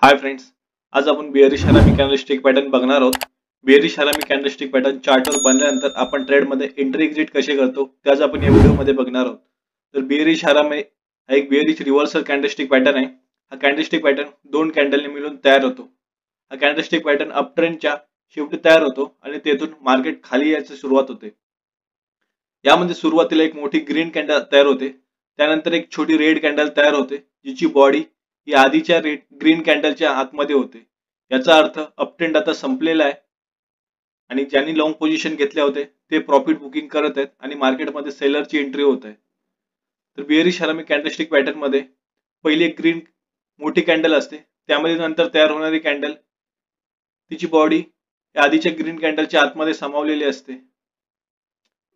Hi friends, आज आपण बेअरिश हरामी कॅन्डलस्टिक पॅटर्न बघणार आहोत. बेअरिश हरामी कॅन्डलस्टिक पॅटर्न चार्टवर बनल्यानंतर आपण ट्रेडमध्ये एंट्री एक्झिट कसे करतो त्याच आपण या व्हिडिओमध्ये बघणार आहोत. तर बेअरिश हरामी हा एक बेअरिश रिव्हर्सल कॅन्डलस्टिक पॅटर्न आहे. हा कॅन्डलस्टिक पॅटर्न दोन कॅन्डलने मिळून तयार होतो. हा कॅन्डलस्टिक पॅटर्न अप ट्रेंडच्या शेवटी तयार होतो आणि तेथून मार्केट खाली यायची सुरुवात होते. यामध्ये सुरुवातीला एक मोठी ग्रीन कॅन्डल तयार होते, त्यानंतर एक छोटी रेड कॅन्डल तयार होते जिची बॉडी ही आधीच्या ग्रीन कॅन्डलच्या आतमध्ये होते. याचा अर्थ अप ट्रेंड आता संपलेला आहे आणि ज्यांनी लॉंग पोझिशन घेतले होते ते प्रॉफिट बुकिंग करत आहेत आणि मार्केटमध्ये सेलरची एंट्री होत आहे. तर बेअरिश हरामी कॅन्डलस्टिक पॅटर्न मध्ये पहिली एक ग्रीन मोठी कॅन्डल असते, त्यामध्ये नंतर तयार होणारी कॅन्डल तिची बॉडी आधीच्या ग्रीन कॅन्डलच्या आतमध्ये सामावलेली असते.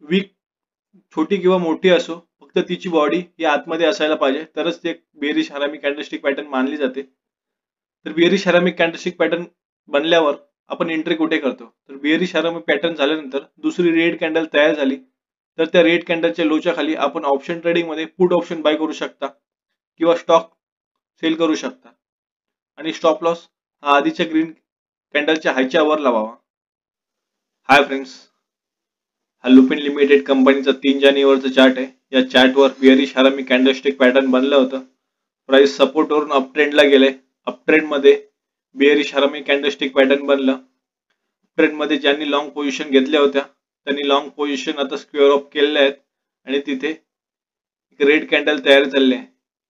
वीक छोटी किंवा मोठी असो, फक्त तिची बॉडी ही आतमध्ये असायला पाहिजे, तरच ते बेअरिश हरामी कॅन्डलस्टिक पॅटर्न मानली जाते. तर बेअरिश हरामी कॅन्डलस्टिक पॅटर्न बनल्यावर आपण एंट्री कुठे करतो? तर बेअरिश हरामी पॅटर्न झाल्यानंतर दुसरी रेड कॅन्डल तयार झाली तर त्या रेड कॅन्डलच्या लोच्या खाली आपण ऑप्शन ट्रेडिंग मध्ये पुट ऑप्शन बाय करू शकता किंवा स्टॉक सेल करू शकता आणि स्टॉप लॉस हा आधीच्या ग्रीन कॅन्डलच्या हायच्या वर लावावा. हाय फ्रेंड्स, हा लुपिन लिमिटेड कंपनीचा 3 जानेवारीचा चार्ट आहे. या चार्टवर बेअरिश हरामी कॅन्डलस्टिक पॅटर्न बनलं होतं. प्राइस सपोर्ट वरून अप ट्रेंडला गेले. अप ट्रेंड मध्ये बेअरिश हरामी कॅन्डलस्टिक पॅटर्न बनलं. ट्रेंड मध्ये ज्यांनी लॉंग पोझिशन घेतल्या होत्या त्यांनी लॉंग पोझिशन आता स्क्वेअर ऑफ केलेले आहेत आणि तिथे एक रेड कॅन्डल तयार झाली आहे.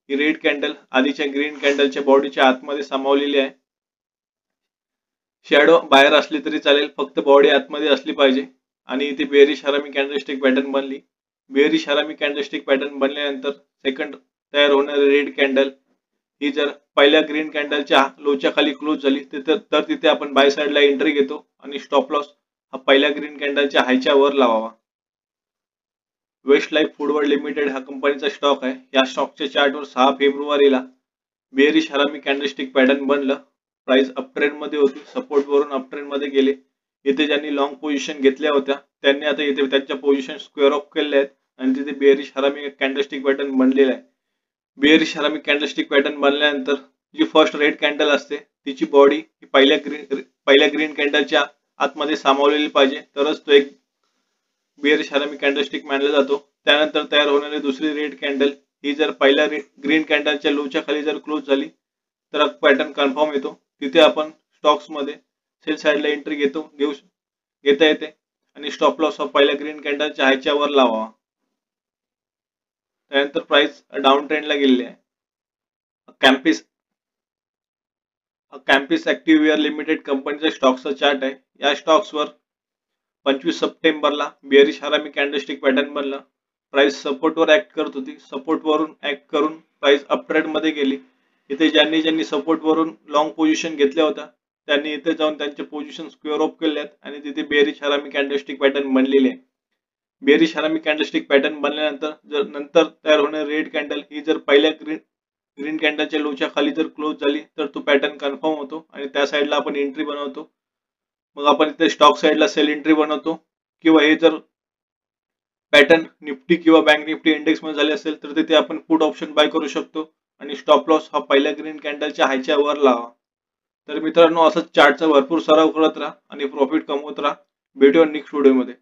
ही रेड कॅन्डल आधीच्या ग्रीन कॅन्डलच्या बॉडीच्या आतमध्ये सामावलेली आहे. शॅडो बाहेर असली तरी चालेल, फक्त बॉडी आतमध्ये असली पाहिजे आणि इथे बेअरिश हरामी कॅन्डलस्टिक पॅटर्न बनली. बेअरिश हरामी कॅन्डलस्टिक पॅटर्न बनल्यानंतर सेकंड तयार होणारी रेड कॅन्डल ही जर पहिल्या ग्रीन कॅन्डलच्या लोच्या खाली क्लोज झाली तर तिथे आपण बाय साइडला एंट्री घेतो आणि स्टॉप लॉस हा पहिल्या ग्रीन कॅन्डलच्या हायच्या वर लावावा. वेस्ट लाईफ फूडवर्ल्ड लिमिटेड हा कंपनीचा स्टॉक आहे. या स्टॉकच्या चार्टवर 6 फेब्रुवारीला बेअरिश हरामी कॅन्डलस्टिक पॅटर्न बनलं. प्राइस अप ट्रेंड मध्ये होती, सपोर्ट वरून अप ट्रेंड मध्ये गेले. इथे ज्यांनी लॉंग पोझिशन घेतल्या होत्या त्यांनी आता इथे त्यांच्या पोझिशन स्क्वेअर ऑफ केले आहेत आणि तिथे बेअरिश हरामी कॅन्डलस्टिक पॅटर्न बनलेला आहे. बेअरिश हरामी कॅन्डलस्टिक पॅटर्न बनल्यानंतर जी फर्स्ट रेड कॅन्डल असते तिची बॉडी ही पहिल्या ग्रीन कॅन्डलच्या आतमध्ये सामावलेली पाहिजे, तरच तो एक बेअरिश हरामी कॅन्डलस्टिक मानला जातो. त्यानंतर तयार होणारी दुसरी रेड कॅन्डल ही जर पहिल्या ग्रीन कॅन्डलच्या लोच्या खाली जर क्लोज झाली तर पॅटर्न कन्फर्म येतो. तिथे आपण स्टॉक्स मध्ये सेल साइडला एंट्री घेता येते आणि स्टॉप लॉस हा पहिल्या ग्रीन कॅन्डलच्या हायच्या वर लावावा. त्यानंतर प्राइस डाऊन ट्रेंडला गेलेली आहे. कॅम्पिस ऍक्टिव्हवेअर लिमिटेड कंपनीचा स्टॉकचा चार्ट आहे. या स्टॉक्सवर 25 सप्टेंबरला बेअरिश हरामी कॅन्डलस्टिक पॅटर्न बनला. प्राइस सपोर्टवर ऍक्ट करत होती, सपोर्ट वरून ऍक्ट करून प्राइस अप ट्रेंड मध्ये गेली. इथे ज्यांनी सपोर्ट वरून लॉंग पोझिशन घेतल्या होत्या त्यांनी इथे जाऊन त्यांचे पोझिशन स्क्वेअर ऑफ केले आहेत आणि तिथे बेअरिश हरामी कॅन्डलस्टिक पॅटर्न बनलेले आहे. बेअरिश हरामी कॅन्डलस्टिक पॅटर्न बनल्यानंतर जर नंतर तयार होणारी रेड कॅन्डल ही जर पहिल्या ग्रीन कॅन्डलच्या लोच्या खाली जर क्लोज झाली तर तो पॅटर्न कन्फर्म होतो आणि त्या साइडला आपण एंट्री बनवतो. मग आपण इथे स्टॉक साइडला सेल एंट्री बनवतो किंवा हे जर पॅटर्न निफ्टी किंवा बँक निफ्टी इंडेक्स मध्ये झाले असेल तर तिथे आपण पुट ऑप्शन बाय करू शकतो आणि स्टॉप लॉस हा पहिल्या ग्रीन कॅन्डलच्या हायच्या वर लावा. तर मित्रांनो, असंच चार्टचा भरपूर सराव करत राहा आणि प्रॉफिट कमवत राहा. भेटूया नेक्स्ट व्हिडिओमध्ये.